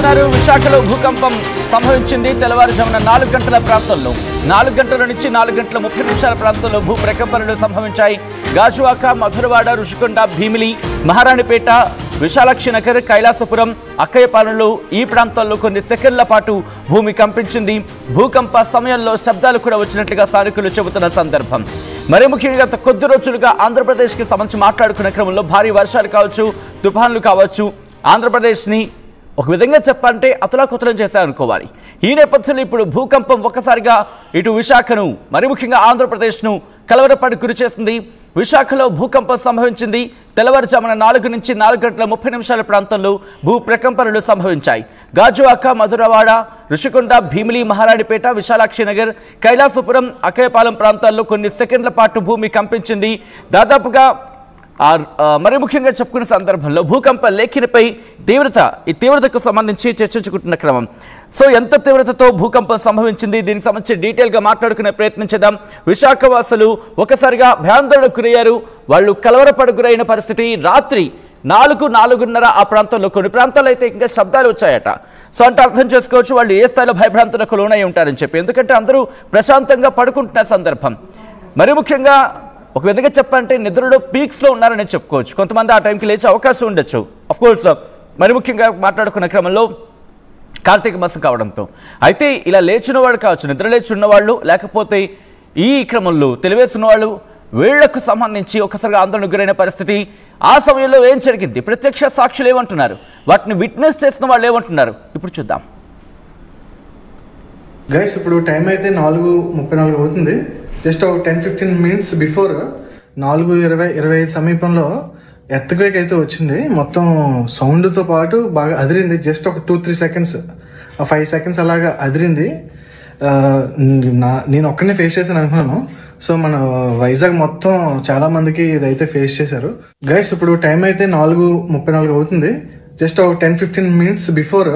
చూస్తున్నారు విశాఖలో భూకంపం సంభవించింది తెల్లవారుజామున 4 గంటల ప్రాంతంలో 4 గంటల నుంచి 4 గంటల 30 నిమిషాల ప్రాంతంలో భూ ప్రకంపనలు సంభవించాయి. గాజువాక, మధురవాడ, రుషికొండ, భీమిలి, మహారాణిపేట, విశాలాక్షి నగర్, కైలాసపురం, అక్కయ్యపాలెంలో ఈ ప్రాంతాల్లో కొన్ని సెకండ్ల పాటు భూమి కంపించింది. భూకంప సమయంలో శబ్దాలు కూడా వచ్చినట్లుగా స్థానికులు చెబుతున్న సందర్భం. మరి ముఖ్యంగా గత కొద్ది రోజులుగా ఆంధ్రప్రదేశ్కి సంబంధించి మాట్లాడుకునే క్రమంలో భారీ వర్షాలు కావచ్చు, తుఫాన్లు కావచ్చు, ఆంధ్రప్రదేశ్ని ఒక విధంగా చెప్పాలంటే అతలాకుతలం చేశారనుకోవాలి. ఈ నేపథ్యంలో ఇప్పుడు భూకంపం ఒక్కసారిగా ఇటు విశాఖను మరి ముఖ్యంగా ఆంధ్రప్రదేశ్ను కలవరపాటు గురి చేసింది. విశాఖలో భూకంపం సంభవించింది. తెల్లవారుజామున 4 నుంచి 4 గంటల 30 నిమిషాల ప్రాంతంలో భూ ప్రకంపనలు సంభవించాయి. గాజువాక, మధురవాడ, రుషికొండ, భీమిలి, మహారాణిపేట, విశాలాక్షి నగర్, కైలాసపురం, అక్కయ్యపాలెం ప్రాంతాల్లో కొన్ని సెకండ్ల పాటు భూమి కంపించింది. దాదాపుగా మరి ముఖ్యంగా చెప్పుకునే సందర్భంలో భూకంప లేఖినిపై ఈ తీవ్రతకు సంబంధించి చర్చించుకుంటున్న క్రమం. సో ఎంత తీవ్రతతో భూకంపం సంభవించింది, దీనికి సంబంధించి డీటెయిల్గా మాట్లాడుకునే ప్రయత్నం చేద్దాం. విశాఖ వాసులు ఒకసారిగా భయాందోళనకు గురయ్యారు. వాళ్ళు కలవరపడు గురైన పరిస్థితి. రాత్రి 4-4:30 ఆ ప్రాంతంలో కొన్ని ప్రాంతాల్లో అయితే ఇంకా శబ్దాలు వచ్చాయట. సో అంటే అర్థం చేసుకోవచ్చు వాళ్ళు ఏ స్థాయిలో భయభ్రాంతులకు లోనై ఉంటారని చెప్పి. ఎందుకంటే అందరూ ప్రశాంతంగా పడుకుంటున్న సందర్భం. మరి ముఖ్యంగా ఒక విధంగా చెప్పాలంటే నిద్రలో పీక్స్లో ఉన్నారని చెప్పుకోవచ్చు. కొంతమంది ఆ టైంకి లేచే అవకాశం ఉండొచ్చు. అఫ్కోర్స్ మరి ముఖ్యంగా మాట్లాడుకున్న క్రమంలో కార్తీక మాసం కావడంతో అయితే ఇలా లేచిన వాళ్ళు కావచ్చు, నిద్ర లేచి ఉన్నవాళ్ళు, లేకపోతే ఈ క్రమంలో తెలివేసిన వాళ్ళు, వీళ్లకు సంబంధించి ఒకసారిగా ఆందోళన గురైన పరిస్థితి. ఆ సమయంలో ఏం జరిగింది, ప్రత్యక్ష సాక్షులు ఏమంటున్నారు, వాటిని విట్నెస్ చేసిన వాళ్ళు ఏమంటున్నారు, ఇప్పుడు చూద్దాం. గైస్ ఇప్పుడు టైం అయితే 4:34 అవుతుంది. జస్ట్ ఒక 10-15 మినిట్స్ బిఫోర్ 4:20 సమీపంలో ఎర్త్క్వేక్ అయితే వచ్చింది. మొత్తం సౌండ్తో పాటు బాగా అదిరింది. జస్ట్ ఒక 2-3 సెకండ్స్, 5 సెకండ్స్ అలాగా అదిరింది. నేను ఒక్కనే ఫేస్ చేశాను అనుకున్నాను. సో మన వైజాగ్ మొత్తం చాలా మందికి ఇదైతే ఫేస్ చేశారు. గైస్ ఇప్పుడు టైం అయితే 4:34 అవుతుంది. జస్ట్ ఒక 10-15 మినిట్స్ బిఫోర్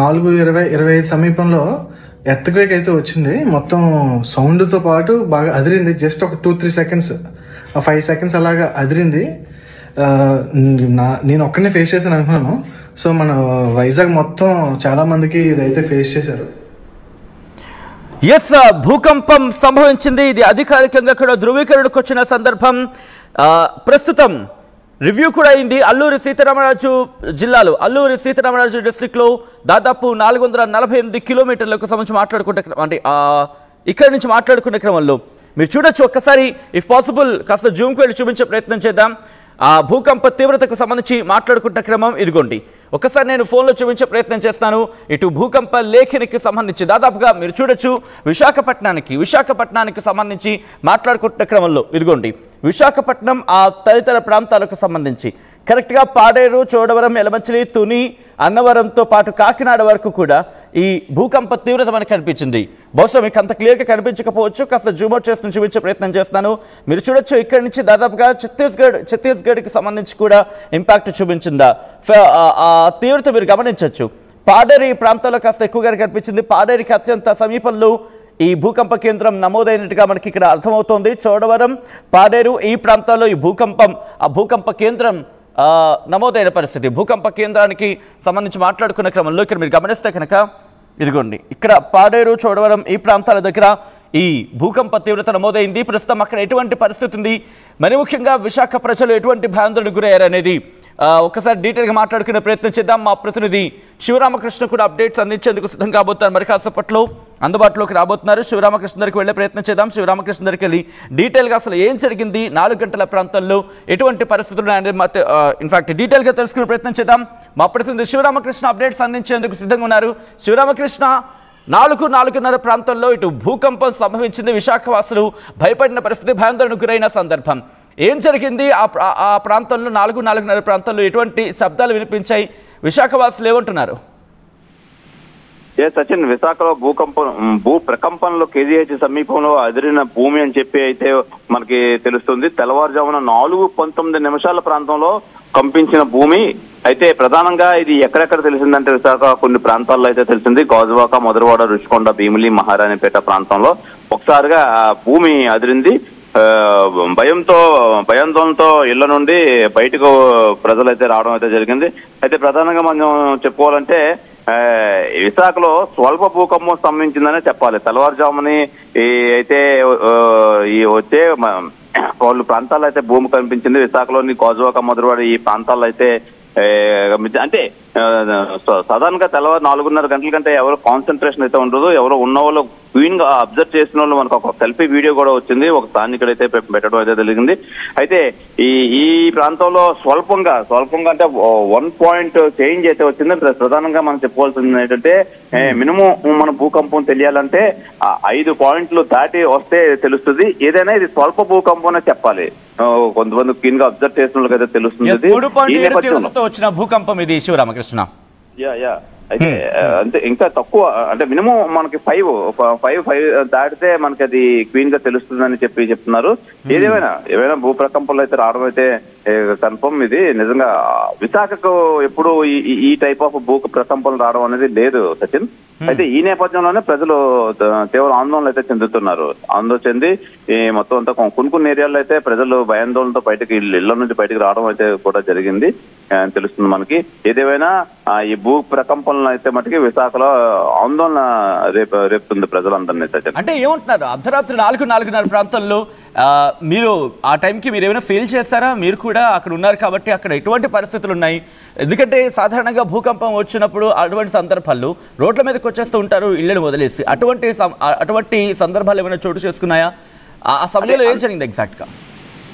4:20 సమీపంలో ఎర్త్క్వేక్ అయితే వచ్చింది. మొత్తం సౌండ్తో పాటు బాగా అదిరింది. జస్ట్ ఒక 2-3 సెకండ్స్, 5 సెకండ్స్ అలాగా అదిరింది. నేను ఒక్కనే ఫేస్ చేశాను అనుకున్నాను. సో మన వైజాగ్ మొత్తం చాలా మందికి ఇదైతే ఫేస్ చేశారు. ఎస్, భూకంపం సంభవించింది. ఇది అధికారికంగా కూడా ధృవీకరణకు వచ్చిన సందర్భం. ప్రస్తుతం రివ్యూ కూడా అయింది. అల్లూరి సీతారామరాజు జిల్లాలో, అల్లూరి సీతారామరాజు డిస్ట్రిక్ట్లో దాదాపు 448 కిలోమీటర్లకు సంబంధించి మాట్లాడుకుంటే అంటే ఇక్కడి నుంచి మాట్లాడుకునే క్రమంలో మీరు చూడొచ్చు. ఒక్కసారి ఇఫ్ పాసిబుల్ కాస్త జూమ్కి వెళ్ళి చూపించే ప్రయత్నం చేద్దాం. ఆ భూకంప తీవ్రతకు సంబంధించి మాట్లాడుకుంటున్న క్రమం ఇదిగోండి. ఒకసారి నేను ఫోన్లో చూపించే ప్రయత్నం చేస్తాను. ఇటు భూకంప లేఖనికి సంబంధించి దాదాపుగా మీరు చూడొచ్చు. విశాఖపట్నానికి సంబంధించి మాట్లాడుకుంటున్న క్రమంలో ఇదిగోండి. విశాఖపట్నం ఆ తదితర ప్రాంతాలకు సంబంధించి కరెక్ట్గా పాడేరు, చోడవరం, ఎలమంచిలి, తుని, అన్నవరంతో పాటు కాకినాడ వరకు కూడా ఈ భూకంప తీవ్రత మనకు కనిపించింది. బహుశా మీకు అంత క్లియర్గా కనిపించకపోవచ్చు. కాస్త జూమ్అవుట్ చేసుకుని చూపించే ప్రయత్నం చేస్తాను. మీరు చూడొచ్చు ఇక్కడి నుంచి దాదాపుగా ఛత్తీస్గఢ్కి సంబంధించి కూడా ఇంపాక్ట్ చూపించిందా ఆ తీవ్రత మీరు గమనించవచ్చు. పాడేరు ఈ ప్రాంతంలో కాస్త ఎక్కువగా కనిపించింది. పాడేరుకి అత్యంత సమీపంలో ఈ భూకంప కేంద్రం నమోదైనట్టుగా మనకి ఇక్కడ అర్థమవుతోంది. చోడవరం, పాడేరు ఈ ప్రాంతాల్లో ఈ భూకంప కేంద్రం నమోదైన పరిస్థితి. భూకంప కేంద్రానికి సంబంధించి మాట్లాడుకున్న క్రమంలో ఇక్కడ మీరు గమనిస్తే కనుక ఇదిగోండి ఇక్కడ పాడేరు, చోడవరం ఈ ప్రాంతాల దగ్గర ఈ భూకంప తీవ్రత నమోదైంది. ప్రస్తుతం అక్కడ ఎటువంటి పరిస్థితి ఉంది, మరి ముఖ్యంగా విశాఖ ప్రజలు ఎటువంటి భయాందోళనకు గురయ్యారు అనేది ఒకసారి డీటెయిల్గా మాట్లాడుకునే ప్రయత్నం చేద్దాం. మా ప్రతినిధి శివరామకృష్ణ కూడా అప్డేట్స్ అందించేందుకు సిద్ధం కాబోతున్నారు. మరి కాసేపట్లో అందుబాటులోకి రాబోతున్నారు. శివరామకృష్ణ దగ్గరికి వెళ్ళే ప్రయత్నం చేద్దాం. శివరామకృష్ణ దగ్గరికి వెళ్ళి డీటెయిల్గా అసలు ఏం జరిగింది, 4 గంటల ప్రాంతంలో ఎటువంటి పరిస్థితులు అనేది ఇన్ఫాక్ట్ డీటెయిల్గా తెలుసుకునే ప్రయత్నం చేద్దాం. మా ప్రతినిధి శివరామకృష్ణ అప్డేట్స్ అందించేందుకు సిద్ధంగా ఉన్నారు. శివరామకృష్ణ, 4-4:30 ప్రాంతంలో ఇటు భూకంపం సంభవించింది. విశాఖ వాసులు భయపడిన పరిస్థితి, భయాందోళనకు గురైన సందర్భం. ఏం జరిగింది ఆ ప్రాంతంలో, 4-4:30 ప్రాంతంలో ఎటువంటి శబ్దాలు వినిపించాయి, విశాఖ వాసులు ఏమంటున్నారు? సచిన్, విశాఖలో భూ ప్రకంపనలో కేజీహెచ్ సమీపంలో అదిరిన భూమి అని చెప్పి అయితే మనకి తెలుస్తుంది. తెల్లవారుజామున 4:19 ప్రాంతంలో కంపించిన భూమి అయితే ప్రధానంగా ఇది ఎక్కడెక్కడ తెలిసిందంటే విశాఖ కొన్ని ప్రాంతాల్లో అయితే తెలిసింది. గాజువాక, మధురవాడ, రుషికొండ, భీమిలి, మహారాణిపేట ప్రాంతంలో ఒకసారిగా భూమి అదిరింది. భయాందోళనతో ఇళ్ల నుండి బయటకు ప్రజలైతే రావడం అయితే జరిగింది. అయితే ప్రధానంగా మనం చెప్పుకోవాలంటే విశాఖలో స్వల్ప భూకంపం సంభవించిందనే చెప్పాలి. తెల్లవారుజాముని అయితే ఈ వచ్చే వాళ్ళు ప్రాంతాల్లో అయితే భూమి కనిపించింది. విశాఖలోని గాజువాక, మధురవాడ ఈ ప్రాంతాల్లో అయితే అంటే సాధారణంగా తెల్లవారు 4:30 గంటల కంటే ఎవరు కాన్సన్ట్రేషన్ అయితే ఉండదు. ఎవరో ఉన్న వాళ్ళు క్వీన్ గా అబ్జర్వ్ చేసిన వాళ్ళు మనకు ఒక సెల్ఫీ వీడియో కూడా వచ్చింది, ఒక స్థానికుడైతే పెట్టడం అయితే జరిగింది. అయితే ఈ ప్రాంతంలో స్వల్పంగా అంటే 1 పాయింట్ చేంజ్ అయితే వచ్చింది. ప్రధానంగా మనం చెప్పుకోవాల్సింది ఏంటంటే మినిమం మన భూకంపం తెలియాలంటే 5 పాయింట్లు దాటి వస్తే తెలుస్తుంది. ఏదైనా ఇది స్వల్ప భూకంపం అనే చెప్పాలి. కొంతమంది క్వీన్ గా అబ్జర్వ్ చేసిన వాళ్ళకి అయితే తెలుస్తుంది. వచ్చిన భూకంపం ఇది శివరామకృష్ణ. అయితే అంటే ఇంకా తక్కువ అంటే మినిమం మనకి 5 దాటితే మనకి అది క్వీన్ గా తెలుస్తుందని చెప్తున్నారు. ఏవైనా భూ ప్రకంపనలు అయితే రావడం అయితే కన్ఫర్మ్. ఇది నిజంగా విశాఖకు ఎప్పుడు ఈ టైప్ ఆఫ్ భూ ప్రకంపనలు రావడం అనేది లేదు సచిన్. అయితే ఈ నేపథ్యంలోనే ప్రజలు తీవ్ర ఆందోళన అయితే చెందుతున్నారు. ఆందోళన చెంది మొత్తం అంతా కొన్ని ఏరియాల్లో అయితే ప్రజలు భయాందోళనతో ఇళ్ల నుంచి బయటకు రావడం అయితే కూడా జరిగింది తెలుస్తుంది మనకి. ఏదేమైనా ఈ భూ ప్రకంపనలు అయితే మటుకి విశాఖలో ఆందోళన రేపుతుంది ప్రజలందరినీ. అంటే ఏమంటున్నారు, అర్ధరాత్రి 4:30 ప్రాంతాల్లో మీరు ఆ టైంకి మీరు ఏమైనా ఫీల్ చేస్తారా? మీరు కూడా అక్కడ ఉన్నారు కాబట్టి అక్కడ ఎటువంటి పరిస్థితులు ఉన్నాయి? ఎందుకంటే సాధారణంగా భూకంపం వచ్చినప్పుడు అటువంటి సందర్భాల్లో రోడ్ల మీదకి వచ్చేస్తూ ఉంటారు ఇళ్లను వదిలేసి. అటువంటి సందర్భాలు ఏమైనా చోటు చేసుకున్నాయా? ఆ సమయంలో ఏం జరిగింది ఎగ్జాక్ట్ గా?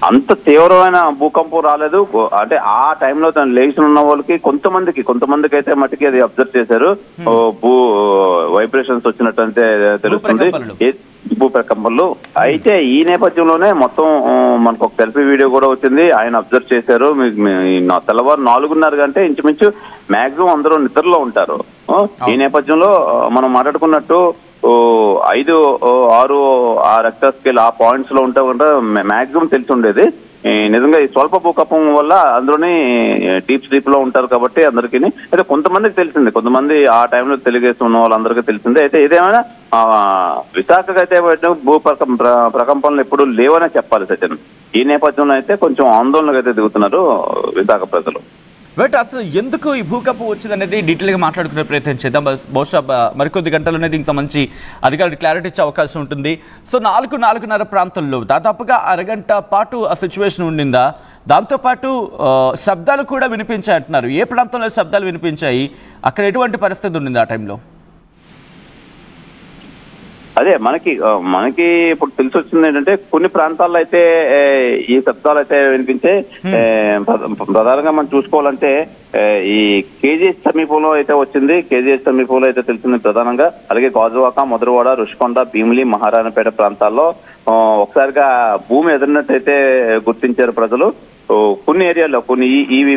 అంత తీవ్రమైన భూకంపం రాలేదు. అంటే ఆ టైంలో తను లేచి ఉన్న వాళ్ళకి కొంతమందికి అయితే మటుకి అది అబ్జర్వ్ చేశారు. భూ వైబ్రేషన్స్ వచ్చినట్టు అంటే తెలుస్తుంది భూ ప్రకంపనలు. అయితే ఈ నేపథ్యంలోనే మొత్తం మనకు ఒక సెల్ఫీ వీడియో కూడా వచ్చింది. ఆయన అబ్జర్వ్ చేశారు. తెల్లవారు 4:30 గంటే ఇంచుమించు మాక్సిమం అందరూ నిద్రలో ఉంటారు. ఈ నేపథ్యంలో మనం మాట్లాడుకున్నట్టు 5, 6 ఆ రెక్టర్ స్కేల్ ఆ పాయింట్స్ లో ఉంటే మాక్సిమం తెలిసి ఉండేది. నిజంగా ఈ స్వల్ప భూకంపం వల్ల అందులోని డీప్ స్లీప్ లో ఉంటారు కాబట్టి అందరికీ. అయితే కొంతమందికి తెలిసింది, కొంతమంది ఆ టైంలో తెలియజేసి ఉన్న వాళ్ళందరికీ తెలిసింది. అయితే ఏదేమైనా విశాఖకు అయితే భూ ప్రకంపనలు ఎప్పుడు లేవనే చెప్పాలి సచిన్. ఈ నేపథ్యంలో అయితే కొంచెం ఆందోళనకు అయితే దిగుతున్నారు విశాఖ ప్రజలు. బట్ అసలు ఎందుకు ఈ భూకంపం వచ్చింది అనేది డీటెయిల్గా మాట్లాడుకునే ప్రయత్నం చేద్దాం. బహుశా మరికొద్ది గంటల్లోనే దీనికి సంబంధించి అధికారులు క్లారిటీ ఇచ్చే అవకాశం ఉంటుంది. సో 4:30 ప్రాంతంలో దాదాపుగా అరగంట పాటు ఆ సిచ్యువేషన్ ఉండిందా? దాంతోపాటు శబ్దాలు కూడా వినిపించాయి అంటున్నారు. ఏ ప్రాంతంలో శబ్దాలు వినిపించాయి? అక్కడ ఎటువంటి పరిస్థితి ఉండింది ఆ టైంలో? అదే మనకి ఇప్పుడు తెలిసి వచ్చింది ఏంటంటే కొన్ని ప్రాంతాల్లో అయితే ఈ శబ్దాలు అయితే వినిపించే. ప్రధానంగా మనం చూసుకోవాలంటే ఈ కేజీహెచ్ సమీపంలో అయితే వచ్చింది. కేజీహెచ్ సమీపంలో అయితే తెలిసింది ప్రధానంగా. అలాగే గాజువాక, మధురవాడ, రుషికొండ, భీమిలి, మహారాణపేట ప్రాంతాల్లో ఒకసారిగా భూమి ఎదిరినట్టయితే గుర్తించారు ప్రజలు. కొన్ని ఏరియాల్లో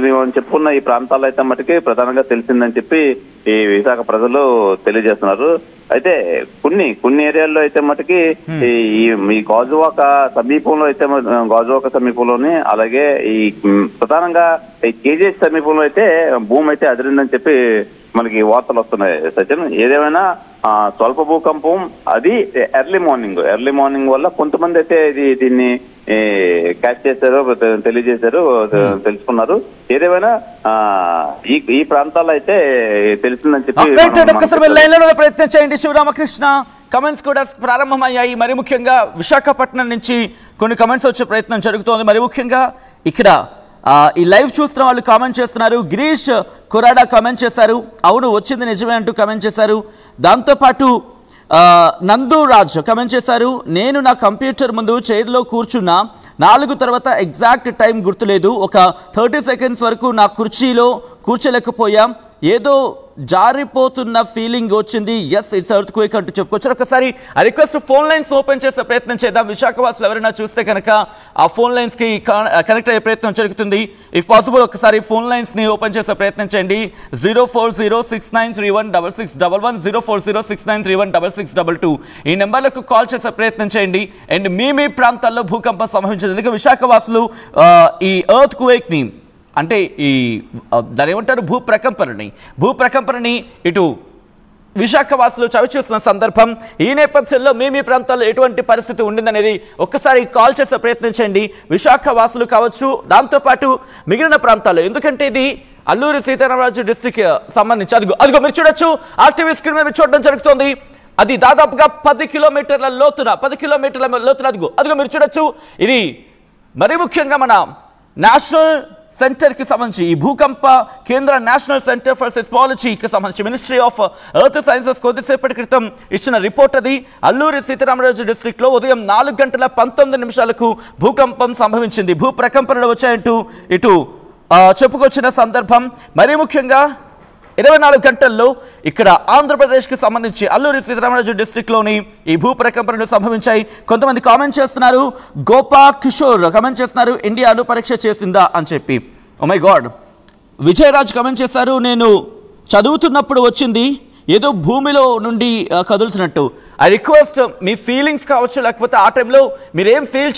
మేము చెప్పుకున్న ఈ ప్రాంతాల్లో అయితే మటుకి ప్రధానంగా తెలిసిందని చెప్పి ఈ విశాఖ ప్రజలు తెలియజేస్తున్నారు. అయితే కొన్ని ఏరియాల్లో అయితే మటుకి ఈ గాజువాక సమీపంలోనే అలాగే ఈ ప్రధానంగా ఈ కేజీహెచ్ సమీపంలో అయితే భూమి అయితే అదిరిందని చెప్పి మనకి వార్తలు వస్తున్నాయి సచిన్. ఏదేమైనా స్వల్ప భూకంపం అది ఎర్లీ మార్నింగ్ వల్ల కొంతమంది అయితే దీన్ని క్యాచ్ చేశారు, తెలియజేశారు, తెలుసుకున్నారు. ఏదేమైనా ఈ ప్రాంతాల్లో అయితే తెలిసిందని చెప్పి ప్రయత్నం చేయండి శివరామకృష్ణ. కమెంట్స్ కూడా ప్రారంభమయ్యాయి. మరి ముఖ్యంగా విశాఖపట్నం నుంచి కొన్ని కమెంట్స్ వచ్చే ప్రయత్నం జరుగుతోంది. మరి ముఖ్యంగా ఇక్కడ ఈ లైవ్ చూస్తున్న వాళ్ళు కామెంట్ చేస్తున్నారు. గిరీష్ కొరాడా కామెంట్ చేశారు, అవును వచ్చింది నిజమే అంటూ కామెంట్ చేశారు. దాంతోపాటు నందు రాజ్ కామెంట్ చేశారు, నేను నా కంప్యూటర్ ముందు చైర్లో కూర్చున్నా 4 తర్వాత ఎగ్జాక్ట్ టైం గుర్తులేదు, ఒక 30 సెకండ్స్ వరకు నా కుర్చీలో కూర్చోలేకపోయాం, ఏదో జారిపోతున్న ఫీలింగ్ వచ్చింది. ఎస్ ఇట్స్ ఎర్త్ క్వేక్ అంటూ చెప్పుకోవచ్చు. ఒకసారి ఆ రిక్వెస్ట్ ఫోన్ లైన్స్ ఓపెన్ చేసే ప్రయత్నం చేద్దాం. విశాఖవాసులు ఎవరైనా చూస్తే కనుక ఆ ఫోన్ లైన్స్ కి కనెక్ట్ అయ్యే ప్రయత్నం జరుగుతుంది. ఇఫ్ పాసిబుల్ ఒకసారి ఫోన్ లైన్స్ ని ఓపెన్ చేసే ప్రయత్నం చేయండి. 04069316611 04069316622 ఈ నెంబర్లకు కాల్ చేసే ప్రయత్నం చేయండి. అండ్ మీ ప్రాంతాల్లో భూకంపం సంభవించింది. ఎందుకంటే విశాఖవాసులు ఈ ఎర్త్ క్వేక్ ని అంటే ఈ దాని ఏమంటారు భూప్రకంపనని ఇటు విశాఖవాసులు చవిచూస్తున్న సందర్భం. ఈ నేపథ్యంలో మీ ప్రాంతాల్లో ఎటువంటి పరిస్థితి ఉండిందనేది ఒక్కసారి కాల్ చేసే ప్రయత్నం చేయండి. విశాఖవాసులు కావచ్చు, దాంతోపాటు మిగిలిన ప్రాంతాల్లో. ఎందుకంటే ఇది అల్లూరి సీతారామరాజు డిస్ట్రిక్ట్ సంబంధించి అదిగో మీరు చూడొచ్చు, ఆర్టీవీ స్క్రీన్ మీద చూడడం జరుగుతోంది. అది దాదాపుగా 10 కిలోమీటర్ల లోతున అదిగో మీరు చూడొచ్చు. ఇది మరీ ముఖ్యంగా మన నేషనల్ సెంటర్కి సంబంధించి, ఈ భూకంప కేంద్ర నేషనల్ సెంటర్ ఫర్ సెస్మాలజీకి సంబంధించి మినిస్ట్రీ ఆఫ్ ఎర్త్ సైన్సెస్ కొద్దిసేపటి క్రితం ఇచ్చిన రిపోర్ట్ అది. అల్లూరి సీతారామరాజు డిస్ట్రిక్ట్లో ఉదయం 4:19 భూకంపం సంభవించింది. భూ ప్రకంపనలు వచ్చాయంటూ ఇటు చెప్పుకొచ్చిన సందర్భం. మరీ ముఖ్యంగా 24 గంటల్లో ఇక్కడ ఆంధ్రప్రదేశ్కి సంబంధించి అల్లూరి సీతారామరాజు డిస్ట్రిక్ట్లోని ఈ భూ ప్రకంపనలు సంభవించాయి. కొంతమంది కామెంట్ చేస్తున్నారు, గోపా కిషోర్ కామెంట్ చేస్తున్నారు, ఇండియాను పరీక్ష చేసిందా అని చెప్పి. Oh my god. Vijayaraj comment చేశారు, నేను చదువుతున్నప్పుడు వచ్చింది, ఏదో భూమిలో నుండి కదులుతున్నట్టు. ఐ రిక్వెస్ట్, మీ ఫీలింగ్స్ కావచ్చు, లేకపోతే ఆ టైంలో మీరేం ఫీల్